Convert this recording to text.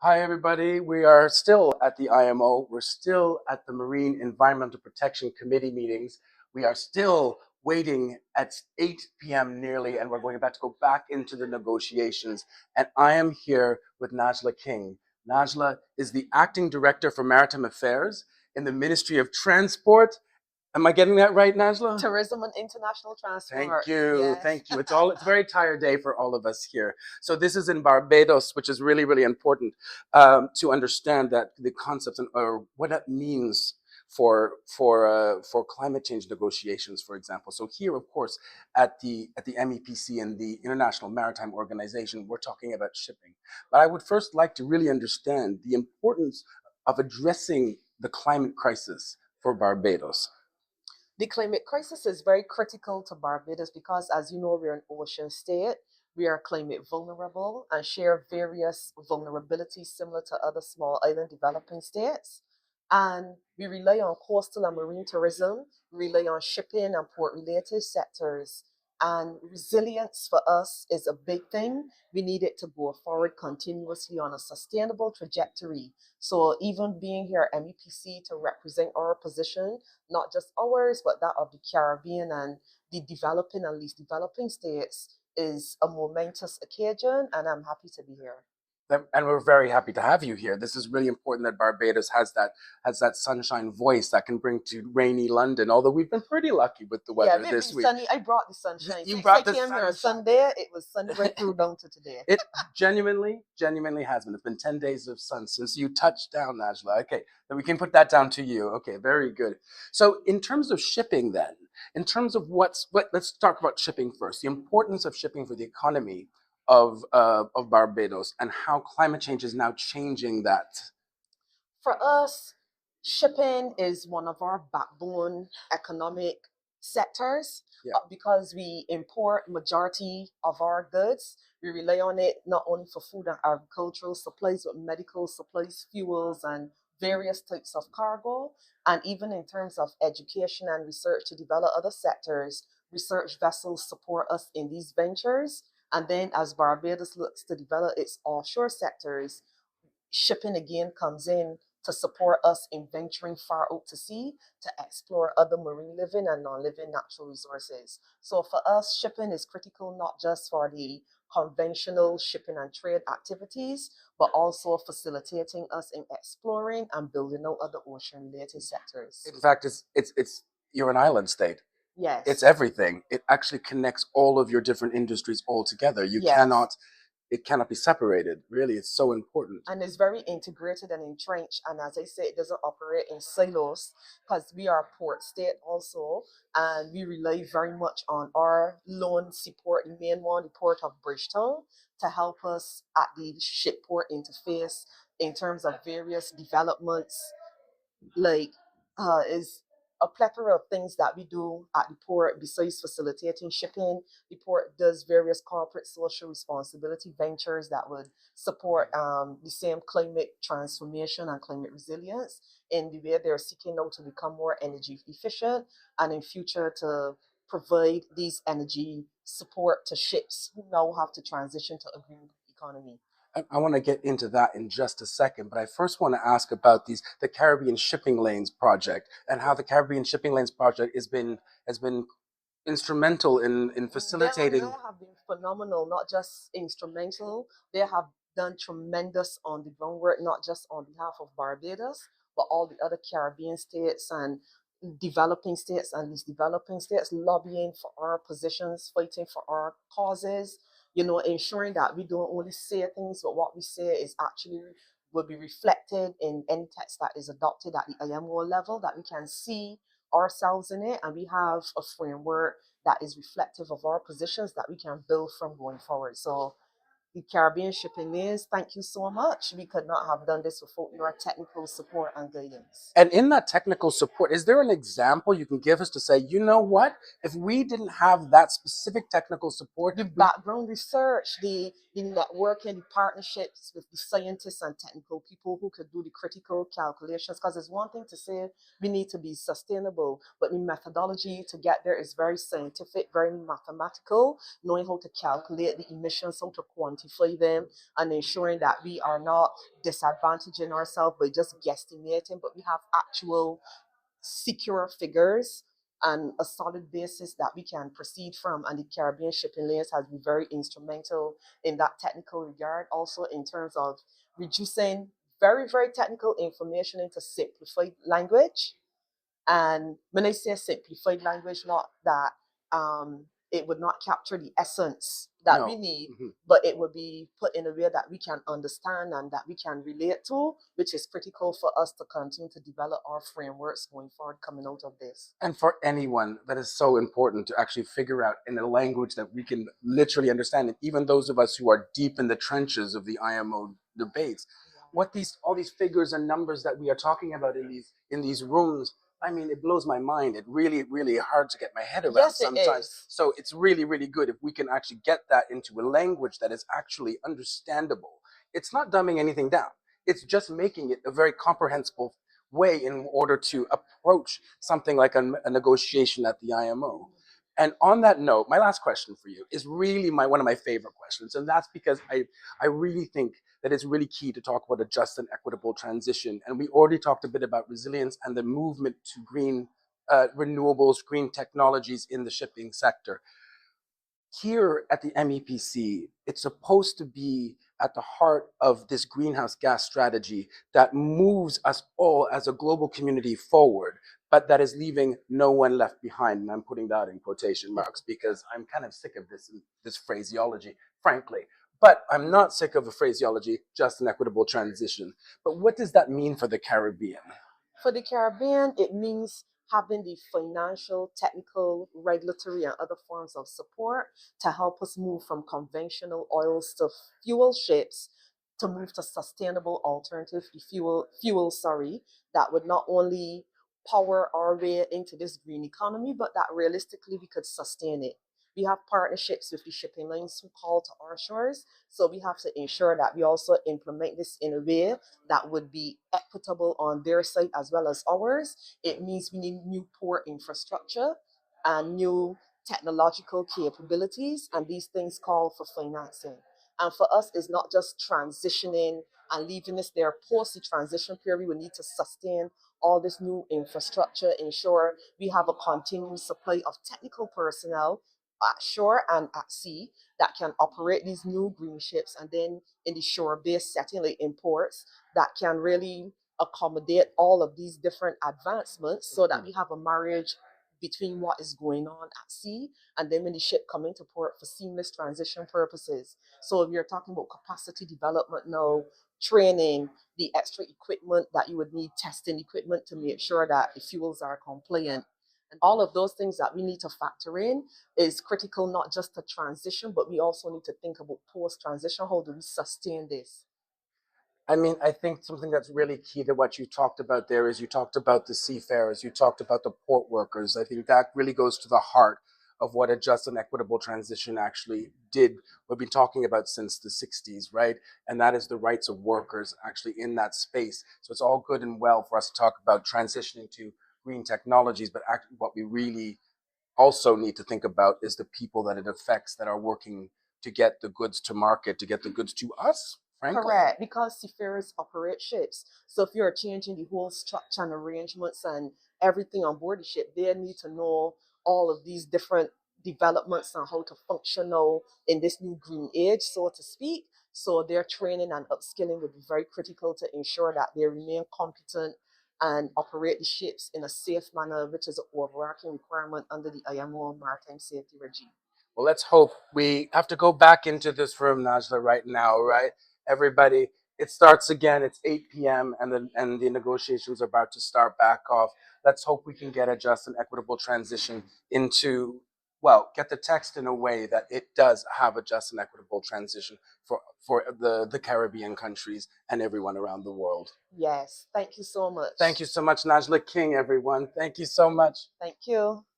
Hi, everybody. We are still at the IMO. We're still at the Marine Environmental Protection Committee meetings. We are still waiting at 8 p.m. nearly, and we're about to go back into the negotiations. And I am here with Najla King. Najla is the Acting Director for Maritime Affairs in the Ministry of Transport. Am I getting that right, Najla? Tourism and international transport. Thank you. Yes. Thank you. It's a very tired day for all of us here. So this is in Barbados, which is really, really important to understand that the concepts or what that means for climate change negotiations, for example. So here, of course, at the MEPC and the International Maritime Organization, we're talking about shipping. But I would first like to really understand the importance of addressing the climate crisis for Barbados. The climate crisis is very critical to Barbados because, as you know, we're an ocean state. We are climate vulnerable and share various vulnerabilities similar to other small island developing states. And we rely on coastal and marine tourism, we rely on shipping and port related sectors. And resilience for us is a big thing. We need it to go forward continuously on a sustainable trajectory. So, even being here at MEPC to represent our position, not just ours, but that of the Caribbean and the developing and least developing states, is a momentous occasion, and I'm happy to be here. And we're very happy to have you here. This is really important that Barbados has that sunshine voice that can bring to rainy London. Although we've been pretty lucky with the weather this week. Sunny. I brought the sunshine. You brought the I came sunshine. here on Sunday. It was sunny right through down to today. It genuinely has been. It's been 10 days of sun since you touched down, Najla. Okay, then we can put that down to you. Okay, very good. So in terms of shipping then, in terms of let's talk about shipping first. The importance of shipping for the economy of Barbados and how climate change is now changing that. For us, shipping is one of our backbone economic sectors. Yeah. Because we import majority of our goods. We rely on it not only for food and agricultural supplies, but medical supplies, fuels, and various types of cargo. And even in terms of education and research to develop other sectors, research vessels support us in these ventures. And then as Barbados looks to develop its offshore sectors, shipping again comes in to support us in venturing far out to sea to explore other marine living and non-living natural resources. So for us, shipping is critical not just for the conventional shipping and trade activities, but also facilitating us in exploring and building out other ocean-related sectors. In fact, it's you're an island state. Yes. It's everything. It actually connects all of your different industries all together. It cannot be separated. Really, it's so important. And it's very integrated and entrenched. And as I say, it doesn't operate in silos because we are a port state also. And we rely very much on our loan support, the main one, the port of Bridgetown, to help us at the ship port interface in terms of various developments, like is a plethora of things that we do at the port besides facilitating shipping. The port does various corporate social responsibility ventures that would support the same climate transformation and climate resilience in the way they're seeking now to become more energy efficient and in future to provide these energy support to ships who now have to transition to a green economy. I want to get into that in just a second, but I first want to ask about the Caribbean Shipping Lanes project and how the Caribbean Shipping Lanes project has been instrumental in facilitating. They have been phenomenal, not just instrumental. They have done tremendous on the groundwork, not just on behalf of Barbados, but all the other Caribbean states and developing states and these developing states lobbying for our positions, fighting for our causes, ensuring that we don't only say things, but what we say is actually will be reflected in any text that is adopted at the IMO level, that we can see ourselves in it, and we have a framework that is reflective of our positions that we can build from going forward. So the Caribbean Shipping Lanes, thank you so much. We could not have done this without your technical support and guidance. And in that technical support, is there an example you can give us to say, you know what, if we didn't have that specific technical support, the background research, the networking, the partnerships with the scientists and technical people who could do the critical calculations, because it's one thing to say we need to be sustainable, but the methodology to get there is very scientific, very mathematical, knowing how to calculate the emissions, how to quantify quantify them and ensuring that we are not disadvantaging ourselves by just guesstimating, but we have actual secure figures and a solid basis that we can proceed from. And the Caribbean shipping lanes has been very instrumental in that technical regard, also in terms of reducing very, very technical information into simplified language. And when I say simplified language, not that it would not capture the essence that we No. need, Mm-hmm. but it would be put in a way that we can understand and that we can relate to, which is critical for us to continue to develop our frameworks going forward coming out of this. And for anyone, that is so important to actually figure out in a language that we can literally understand. And even those of us who are deep in the trenches of the IMO debates, what all these figures and numbers that we are talking about in these rooms, I mean, it blows my mind. It really, really hard to get my head around Yes, it sometimes. is. So it's really, really good if we can actually get that into a language that is actually understandable. It's not dumbing anything down. It's just making it a very comprehensible way in order to approach something like a negotiation at the IMO. And on that note, my last question for you is really one of my favorite questions. And that's because I really think that it's really key to talk about a just and equitable transition. And we already talked a bit about resilience and the movement to green renewables, green technologies in the shipping sector. Here at the MEPC, it's supposed to be at the heart of this greenhouse gas strategy that moves us all as a global community forward, but that is leaving no one left behind. And I'm putting that in quotation marks because I'm kind of sick of this phraseology, frankly. But I'm not sick of a phraseology, just an equitable transition. But what does that mean for the Caribbean? For the Caribbean, it means having the financial, technical, regulatory, and other forms of support to help us move from conventional oils to fuel ships to move to sustainable alternative fuel, that would not only power our way into this green economy, but that realistically we could sustain it. We have partnerships with the shipping lines who call to our shores, so we have to ensure that we also implement this in a way that would be equitable on their side as well as ours. It means we need new port infrastructure and new technological capabilities, and these things call for financing. And for us, it's not just transitioning and leaving us there post the transition period. We need to sustain all this new infrastructure, ensure we have a continuous supply of technical personnel at shore and at sea that can operate these new green ships, and then in the shore-based setting like in ports that can really accommodate all of these different advancements so that we have a marriage between what is going on at sea and then when the ship come into port for seamless transition purposes. So if you're talking about capacity development now, training, the extra equipment that you would need, testing equipment to make sure that the fuels are compliant, and all of those things that we need to factor in is critical, not just to transition, but we also need to think about post-transition. How do we sustain this? I mean, I think something that's really key to what you talked about there is you talked about the seafarers, you talked about the port workers. I think that really goes to the heart of what a just and equitable transition actually did. We've been talking about since the 60s, right? And that is the rights of workers actually in that space. So it's all good and well for us to talk about transitioning to green technologies, but what we really also need to think about is the people that it affects that are working to get the goods to market, to get the goods to us, frankly. Correct, because seafarers operate ships. So if you're changing the whole structure and arrangements and everything on board the ship, they need to know all of these different developments and how to function now in this new green age, so to speak. So their training and upskilling would be very critical to ensure that they remain competent and operate the ships in a safe manner, which is an overarching requirement under the IMO Maritime Safety Regime. Well, let's hope. We have to go back into this room, Najla, right now, right? Everybody, it starts again. It's 8 p.m. and the negotiations are about to start back off. Let's hope we can get a just and equitable transition into, well, get the text in a way that it does have a just and equitable transition for the Caribbean countries and everyone around the world. Yes, thank you so much. Thank you so much, Najla King, everyone. Thank you so much. Thank you.